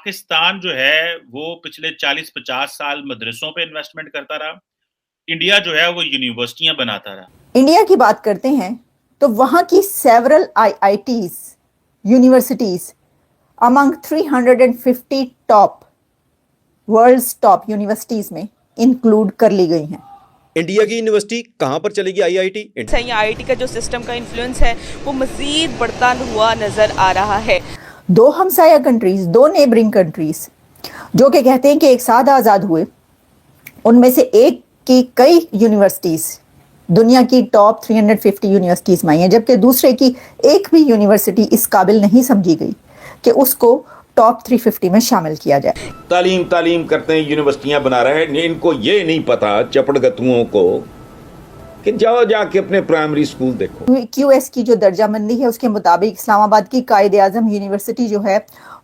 پاکستان جو ہے وہ پچھلے 40-50 سال مدرسوں پہ انویسٹمنٹ کرتا رہا. انڈیا جو ہے وہ یونیورسٹیاں بناتا رہا. انڈیا کی بات کرتے ہیں تو وہاں کی سیورل آئی ٹیز یونیورسٹیز امنگ 350 ٹاپ ورلڈز ٹاپ یونیورسٹیز میں انکلوڈ کر لی گئی ہیں. انڈیا کی یونیورسٹی کہاں پر چلے گی؟ I T. آئی ٹی کا جو سسٹم کا انفلوئنس ہے وہ مزید بڑھتا ہوا نظر آ رہا ہے. دو ہمسایہ کنٹریز، دو نیبرنگ کنٹریز جو کہ کہتے ہیں کہ ایک ساتھ آزاد ہوئے، ان میں سے ایک کی کئی یونیورسٹیز دنیا کی ٹاپ 350 یونیورسٹیز میں آئی ہیں، جبکہ دوسرے کی ایک بھی یونیورسٹی اس قابل نہیں سمجھی گئی کہ اس کو ٹاپ 350 میں شامل کیا جائے. تعلیم کرتے ہیں، یونیورسٹیاں بنا رہے ہیں، ان کو یہ نہیں پتا چپڑ گتوؤں کو کہ جاؤ جا کے اپنے پرائمری اسکول دیکھو. کیو ایس کی جو درجہ بندی ہے اس کے مطابق اسلام آباد کی قائد اعظم یونیورسٹی جو ہے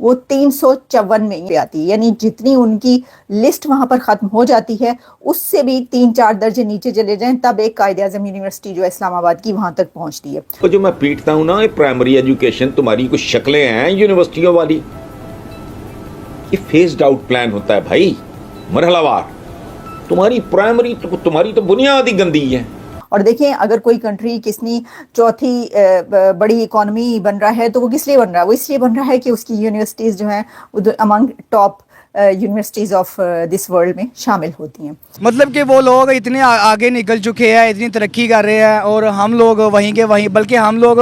وہ 354 میں آتی ہے، یعنی جتنی ان کی لسٹ وہاں پر ختم ہو جاتی ہے اس سے بھی 3-4 درجے نیچے چلے جائیں تب ایک قائد اعظم یونیورسٹی جو ہے اسلام آباد کی وہاں تک پہنچتی ہے. تو جو میں پیٹتا ہوں نا، پرائمری ایجوکیشن تمہاری کچھ شکلیں ہیں یونیورسٹیوں والی، یہ فیزڈ آؤٹ پلان ہوتا ہے بھائی، مرحلہ وار. تمہاری پرائمری تمہاری تو بنیاد ہی گندی ہے. اور دیکھیں اگر کوئی کنٹری کتنی چوتھی بڑی اکانومی بن رہا ہے تو وہ کس لیے بن رہا ہے؟ وہ اس لیے بن رہا ہے کہ اس کی یونیورسٹیز جو ہیں among top universities of this world میں شامل ہوتی ہیں. مطلب کہ وہ لوگ اتنے آگے نکل چکے ہیں، اتنی ترقی کر رہے ہیں اور ہم لوگ وہیں کے وہیں، بلکہ ہم لوگ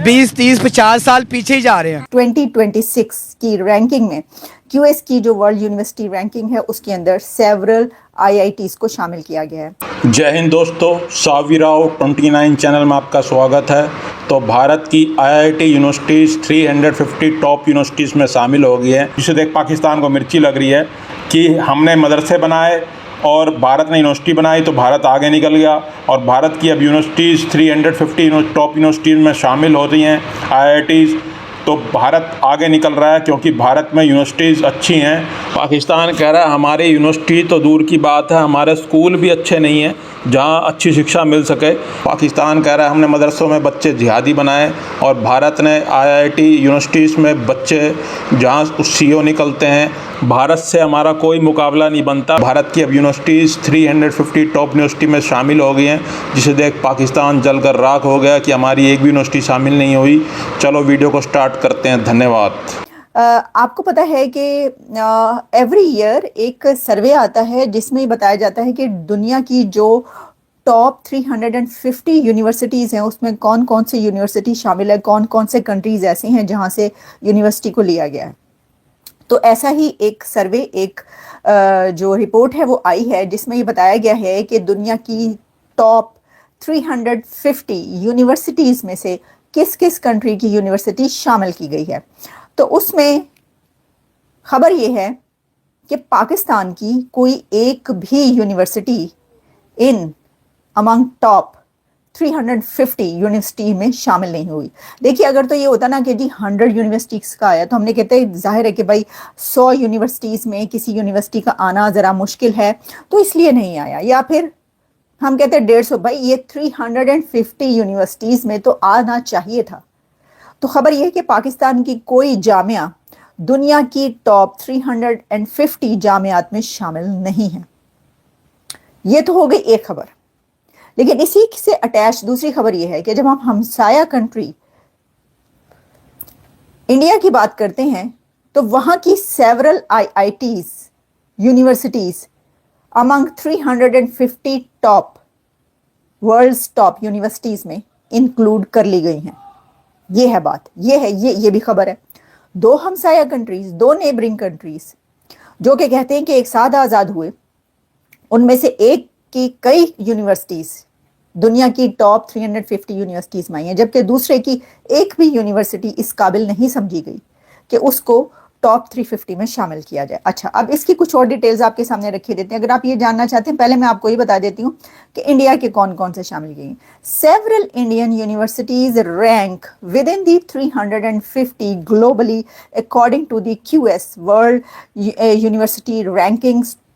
20-30-50 سال پیچھے ہی جا رہے ہیں. 2026 کی رینکنگ میں کیو ایس کی جو ورلڈ یونیورسٹی رینکنگ ہے اس کے اندر سیورل آئی ٹیز کو شامل کیا گیا ہے. جے ہند دوستو، ساوی راؤ 29 چینل میں آپ کا سواگت ہے. تو بھارت کی I T universities 350 top universities میں شامل ہو گئی ہے، جسے دیکھ پاکستان کو مرچی لگ رہی ہے کہ ہم نے مدرسے بنائے اور بھارت نے یونیورسٹی بنائی تو بھارت آگے نکل گیا، اور بھارت کی اب یونیورسٹیز 350 ٹاپ یونیورسٹیز میں شامل ہو رہی ہیں آئی ٹیز. تو بھارت آگے نکل رہا ہے کیونکہ بھارت میں یونیورسٹیز اچھی ہیں. پاکستان کہہ رہا ہے ہماری یونیورسٹی تو دور کی بات ہے، ہمارے اسکول بھی اچھے نہیں ہیں جہاں اچھی شکشا مل سکے. پاکستان کہہ رہا ہے ہم نے مدرسوں میں بچے جہادی بنائے، اور بھارت نے آئی ٹی یونیورسٹیز میں بچے جہاں سی او نکلتے ہیں. بھارت سے ہمارا کوئی مقابلہ نہیں بنتا. بھارت کی اب یونیورسٹیز 350 ٹاپ یونیورسٹی میں شامل ہو گئی ہیں، جسے دیکھ پاکستان جل کر راکھ ہو گیا کہ ہماری ایک بھی یونیورسٹی شامل نہیں ہوئی. چلو ویڈیو کو سٹارٹ کرتے ہیں. دھنیہ واد. آپ کو پتہ ہے کہ ایوری ایئر ایک سروے آتا ہے جس میں بتایا جاتا ہے کہ دنیا کی جو ٹاپ 350 یونیورسٹیز ہیں اس میں کون کون سے یونیورسٹی شامل ہے، کون کون سے کنٹریز ایسی ہیں جہاں سے یونیورسٹی کو لیا گیا ہے. تو ایسا ہی ایک سروے، ایک جو رپورٹ ہے وہ آئی ہے جس میں یہ بتایا گیا ہے کہ دنیا کی ٹاپ 350 یونیورسٹیز میں سے کس کس کنٹری کی یونیورسٹی شامل کی گئی ہے. تو اس میں خبر یہ ہے کہ پاکستان کی کوئی ایک بھی یونیورسٹی ان امنگ ٹاپ 350 یونیورسٹی میں شامل نہیں ہوئی. دیکھیے اگر تو یہ ہوتا نا کہ جی 100 یونیورسٹیز کا آیا تو ہم نے کہتے ہیں ظاہر ہے کہ بھائی 100 یونیورسٹیز میں کسی یونیورسٹی کا آنا ذرا مشکل ہے تو اس لیے نہیں آیا، یا پھر ہم کہتے ہیں 150. بھائی یہ 350 یونیورسٹیز میں تو آنا چاہیے تھا. تو خبر یہ ہے کہ پاکستان کی کوئی جامعہ دنیا کی ٹاپ 350 جامعات میں شامل نہیں ہے. یہ تو ہو گئی ایک خبر. لیکن اسی سے اٹیچ دوسری خبر یہ ہے کہ جب ہم ہمسایہ کنٹری انڈیا کی بات کرتے ہیں تو وہاں کی سیورل آئی ٹیز یونیورسٹیز امنگ 350 ٹاپ ورلڈز ٹاپ یونیورسٹیز میں انکلوڈ کر لی گئی ہیں. یہ ہے بات، یہ بھی خبر ہے. دو ہمسایہ کنٹریز، دو نیبرنگ کنٹریز جو کہ کہتے ہیں کہ ایک ساتھ آزاد ہوئے، ان میں سے ایک کی کئی یونیورسٹیز دنیا کی ٹاپ 350 یونیورسٹیز میں آئی ہیں، جبکہ دوسرے کی ایک بھی یونیورسٹی اس قابل نہیں سمجھی گئی کہ اس کو ٹاپ 350 میں شامل کیا جائے. اچھا، اب اس کی کچھ اور ڈیٹیلز آپ کے سامنے رکھے دیتے ہیں. اگر آپ یہ جاننا چاہتے ہیں پہلے میں آپ کو یہ بتا دیتی ہوں کہ انڈیا کے کون کون سے شامل گئی ہیں. Several Indian universities rank within the 350 globally according to the QS World University Rankings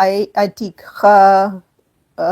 IIT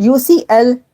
UCL